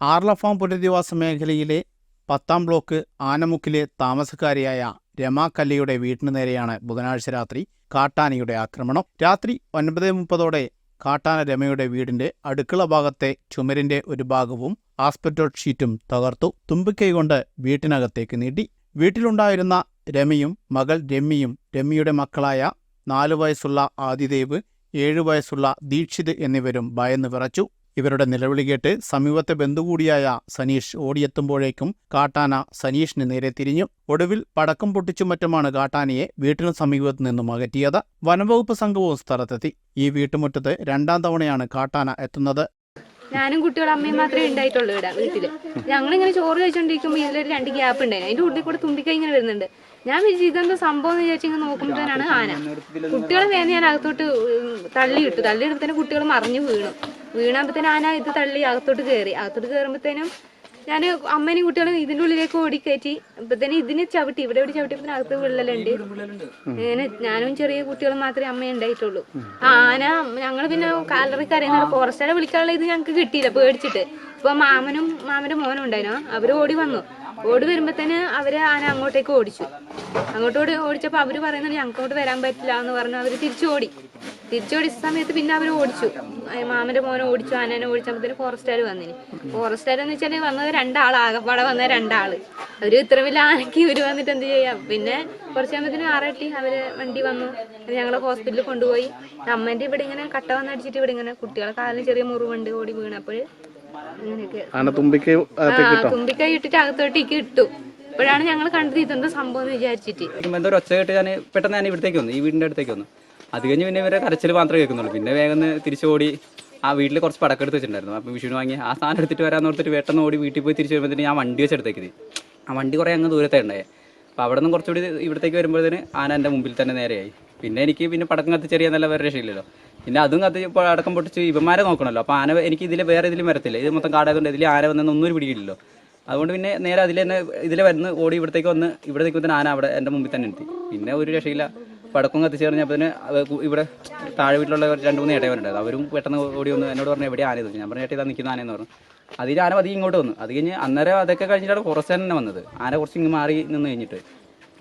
ആർലഫാം പുനരധിവാസ മേഖലയിലെ 10-ാം ബ്ലോക്ക് ആനമുക്കിലെ താമസക്കാരിയായ രമാ കല്ലിയുടെ വീട്ടിനു നേരെയാണ് ബുധനാഴ്ച രാത്രി കാട്ടാനയുടെ ആക്രമണം. രാത്രി 9:30 കാട്ടാന രമയുടെ വീടിന്റെ അടുക്കള ഭാഗത്തെ ചുമരിന്റെ ഒരു ഭാഗവും ആസ്പെറ്റോസ് ഷീറ്റും തകർത്തു. തുമ്പിക്കൈകൊണ്ട് വീട്ടിനകത്തേക്ക് നീട്ടി. വീട്ടിലുണ്ടായിരുന്ന രമയും മകൾ രമ്യയും രമ്യയുടെ മക്കളായ 4 വയസ്സുള്ള ആദിദേവ്, 7 വയസ്സുള്ള ദീക്ഷിത് എന്നിവരും ഭയന്ന് വിറച്ചു. ഇവരുടെ നിലവിളി കേട്ട് സമീപത്തെ ബന്ധുകൂടിയായ സനീഷ് ഓടിയെത്തുമ്പോഴേക്കും കാട്ടാന സനീഷിന് നേരെ തിരിഞ്ഞു. ഒടുവിൽ പടക്കം പൊട്ടിച്ചും മറ്റുമാണ് കാട്ടാനയെ വീട്ടിന് സമീപത്ത് നിന്നും അകറ്റിയത്. വനംവകുപ്പ് സംഘവും സ്ഥലത്തെത്തി. ഈ വീട്ടുമുറ്റത്ത് 2ാം തവണയാണ് കാട്ടാന എത്തുന്നത്. ഞാനും കുട്ടികളും അമ്മയും മാത്രമേ ഉണ്ടായിട്ടുള്ളൂ ഇവിടെ വീട്ടില്. ഞങ്ങളിങ്ങനെ ചോറ് കഴിച്ചോണ്ടിരിക്കുമ്പോൾ ഇതിലൊരു 2 ഗ്യാപ്പ് ഉണ്ടായിരുന്നു. അതിന്റെ ഉള്ളിൽ കൂടെ തുമ്പിക്കൈ ഇങ്ങനെ വരുന്നുണ്ട്. ഞാൻ വിചാരിച്ചു ഇതെന്താ സംഭവം എന്ന് വിചാരിച്ചു ഇങ്ങനെ നോക്കുമ്പോഴാണ് ആന. കുട്ടികളെ വേദന ഞാൻ അകത്തോട്ട് തള്ളിയിടുമ്പത്തേനും കുട്ടികൾ മറിഞ്ഞു വീണാകുമ്പത്തേനും ആന ഇത് തള്ളി അകത്തോട്ട് കയറുമ്പോഴത്തേനും ഞാൻ അമ്മേനെയും കുട്ടികളും ഇതിന്റെ ഉള്ളിലേക്ക് ഓടിക്കയറ്റി. അപ്പത്തേനും ഇതിന് ചവിട്ടി ഇവിടെ ചവിട്ടിയപ്പോ അകത്ത് വിള്ളലുണ്ട്. അങ്ങനെ ഞാനും ചെറിയ കുട്ടികളും മാത്രമേ അമ്മ ഉണ്ടായിട്ടുള്ളൂ. ആന ഞങ്ങൾ പിന്നെ കാലറിക്ക് അറിയുന്ന ഫോറസ്റ്റുകാരെ വിളിക്കാനുള്ള ഇത് ഞങ്ങൾക്ക് കിട്ടിയില്ല പേടിച്ചിട്ട്. ഇപ്പൊ മാമന്റെ മോനും ഉണ്ടായിരുന്നു. അവര് ഓടി വരുമ്പോഴത്തേന് ആന അങ്ങോട്ടേക്ക് ഓടിച്ചപ്പോ അവര് പറയുന്നത് ഞങ്ങൾക്കോട്ട് വരാൻ പറ്റില്ല എന്ന് പറഞ്ഞു. അവര് തിരിച്ചോടിച്ച സമയത്ത് പിന്നെ അവർ ഓടിച്ചു. മാമന്റെ മോനെ ഓടിച്ചു, ആനനെ ഓടിച്ചപ്പോഴത്തേന് ഫോറസ്റ്റുകാർ വന്നിന്. ഫോറസ്റ്റുകാരെന്ന് വെച്ചാൽ വന്നത് 2 ആൾ, ആകപ്പാടെ വന്ന 2 ആള്. അവര് ഇത്ര വലിയ ആനയ്ക്ക് ഇവര് വന്നിട്ട് എന്ത് ചെയ്യാം. പിന്നെ കുറച്ച് കഴിയുമ്പത്തിന് ആറട്ടി അവര് വണ്ടി വന്നു. ഞങ്ങളെ ഹോസ്പിറ്റലിൽ കൊണ്ടുപോയി. അമ്മേന്റെ ഇവിടെ ഇങ്ങനെ കട്ട വന്നടിച്ചിട്ട് ഇവിടെ ഇങ്ങനെ കുട്ടികളെ കാലിന് ചെറിയ മുറിവുണ്ട് ഓടി വീണപ്പോൾ. അങ്ങനെയൊക്കെ തുമ്പിക്കൈ ഇട്ടിട്ട് അകത്തോട്ടേക്ക് ഇട്ടു. ഇപ്പോഴാണ് ഞങ്ങൾ കണ്ടത് ഇതെന്താ സംഭവം എന്ന് വിചാരിച്ചിട്ട്. എന്തോ ഒച്ച കേട്ട് ഞാൻ പെട്ടെന്ന് ഞാൻ ഇവിടത്തേക്ക് വന്നു, ഈ വീടിന്റെ അടുത്തേക്ക് വന്നു. അത് കഴിഞ്ഞ് പിന്നെ ഇവരെ കരച്ചിൽ മാത്രമേ കേൾക്കുന്നുള്ളൂ. പിന്നെ വേഗം തിരിച്ചോടി ആ വീട്ടിൽ കുറച്ച് പടക്കെടുത്ത് വെച്ചിട്ടുണ്ടായിരുന്നു. അപ്പോൾ വിഷുവിന് വാങ്ങി ആ സാധനം എടുത്തിട്ട് വരാൻ ഓർത്തിട്ട് പെട്ടെന്ന് ഓടി വീട്ടിൽ പോയി തിരിച്ചു വരുമ്പോഴത്തേന് ഞാൻ വണ്ടി വെച്ചെടുത്തേക്ക്. ആ വണ്ടി കുറേ അങ്ങ് ദൂരത്തേ ഉണ്ടായേ. അപ്പോൾ അവിടെ നിന്ന് കുറച്ചുകൂടി ഇവിടത്തേക്ക് വരുമ്പോഴത്തേന് ആന എൻ്റെ മുമ്പിൽ തന്നെ നേരെയായി. പിന്നെ എനിക്ക് പടക്കം കത്തിച്ചെറിയാൻ നല്ല വേറെ രക്ഷയില്ലല്ലോ. പിന്നെ അതും കത്തിച്ച് അടക്കം പൊട്ടിച്ച് ഇവന്മാരെ നോക്കണമല്ലോ. അപ്പോൾ ആന എനിക്ക് വേറെ ഇതിലും വരത്തില്ല. ഇത് മൊത്തം കാടായതുകൊണ്ട് ഇതിൽ ആന വന്നൊന്നും ഒന്നും പിടിക്കില്ലല്ലോ. അതുകൊണ്ട് പിന്നെ നേരെ ഇതിലെ വരുന്ന ഓടി ഇവിടത്തേക്ക് വന്ന് ഇവിടെ നിൽക്കുമ്പോൾ ആന അവിടെ എൻ്റെ മുമ്പിൽ തന്നെ എത്തി. പിന്നെ ഒരു രക്ഷയില്ല. പടക്കം കത്തിച്ച് കഴിഞ്ഞപ്പോൾ ഇവിടെ താഴെ വീട്ടിലുള്ള 2-3 ഏട്ടന്മാരുണ്ടായിരുന്നു. അവരും പെട്ടെന്ന് ഓടി വന്ന് എന്നോട് പറഞ്ഞു എവിടെ ആന തോന്നി. ഞാൻ പറഞ്ഞു ഏട്ടാ ഇതാ നിൽക്കുന്ന ആനയെന്ന് പറഞ്ഞു. അതിൽ ആന പതിയെ ഇങ്ങോട്ട് വന്നു. അത് കഴിഞ്ഞ് അന്നേരം അതൊക്കെ കഴിഞ്ഞിട്ടാണ് ഫോറസ്റ്റ് തന്നെ വന്നത്. ആന കുറച്ച് ഇങ്ങ് മാറി നിന്ന് കഴിഞ്ഞിട്ട്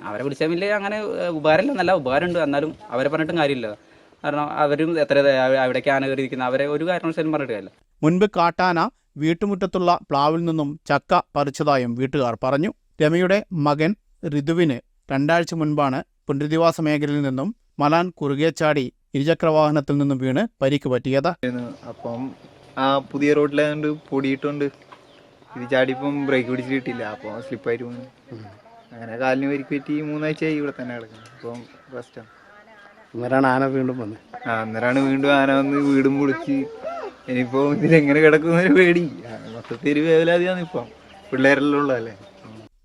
അവരെ വിളിച്ചാൽ വലിയ അങ്ങനെ ഉപകാരമില്ല, നല്ല ഉപകാരമുണ്ട്. എന്നാലും അവരെ പറഞ്ഞിട്ടും കാര്യമില്ല. കാരണം അവരും എത്ര അവിടേക്ക് ആന കയറിയിരിക്കുന്ന അവരെ ഒരു കാരണവശാലും പറഞ്ഞിട്ട് കാര്യമില്ല. മുൻപ് കാട്ടാന വീട്ടുമുറ്റത്തുള്ള പ്ലാവിൽ നിന്നും ചക്ക പറിച്ചതായും വീട്ടുകാർ പറഞ്ഞു. രമയുടെ മകൻ ഋതുവിന് 2 ആഴ്ച മുൻപാണ് പുനരധിവാസ മേഖലയിൽ നിന്നും മലാൻ കുറുകെ ചാടി ഇരുചക്രവാഹനത്തിൽ നിന്നും വീണ് പരിക്ക് പറ്റിയത്. അപ്പം ആ പുതിയ റോഡിലായതുകൊണ്ട് പൊടിയിട്ടുണ്ട്. ഇത് ചാടിപ്പം ബ്രേക്ക് പിടിച്ചിട്ട് കിട്ടില്ല. അപ്പോൾ സ്ലിപ്പായിട്ട് പോന്നു. അങ്ങനെ കാലിന് പരിക്ക് പറ്റി 3 ആഴ്ചയായി ഇവിടെ തന്നെ കിടക്കുന്നത്. അപ്പം റെസ്റ്റാണ്. അന്നേരമാണ് ആന വീണ്ടും വന്നത്. അന്നേരമാണ് വീണ്ടും ആന വന്ന് വീടും പൊളിച്ച്. ഇനിയിപ്പോൾ ഇതിലെങ്ങനെ കിടക്കുന്നൊരു പേടി. മൊത്തത്തിൽ ഒരു വേവലാതിയാണ് ഇപ്പം. പിള്ളേരെല്ലാം ഉള്ളതല്ലേ.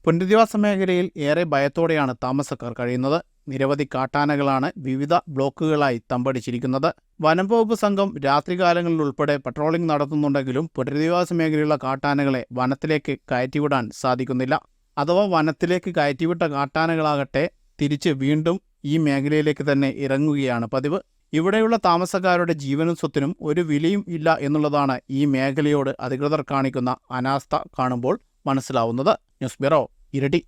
പുനരധിവാസ മേഖലയിൽ ഏറെ ഭയത്തോടെയാണ് താമസക്കാർ കഴിയുന്നത്. നിരവധി കാട്ടാനകളാണ് വിവിധ ബ്ലോക്കുകളായി തമ്പടിച്ചിരിക്കുന്നത്. വനം വകുപ്പ് സംഘം രാത്രികാലങ്ങളിൽ ഉൾപ്പെടെ പട്രോളിംഗ് നടത്തുന്നുണ്ടെങ്കിലും പുനരധിവാസ മേഖലയിലുള്ള കാട്ടാനകളെ വനത്തിലേക്ക് കയറ്റിവിടാൻ സാധിക്കുന്നില്ല. അഥവാ വനത്തിലേക്ക് കയറ്റിവിട്ട കാട്ടാനകളാകട്ടെ തിരിച്ച് വീണ്ടും ഈ മേഖലയിലേക്ക് തന്നെ ഇറങ്ങുകയാണ് പതിവ്. ഇവിടെയുള്ള താമസക്കാരുടെ ജീവനും സ്വത്തിനും ഒരു വിലയും ഇല്ല എന്നുള്ളതാണ് ഈ മേഖലയോട് അധികൃതർ കാണിക്കുന്ന അനാസ്ഥ കാണുമ്പോൾ മനസ്സിലാവുന്നത്. News bureau, Iritty.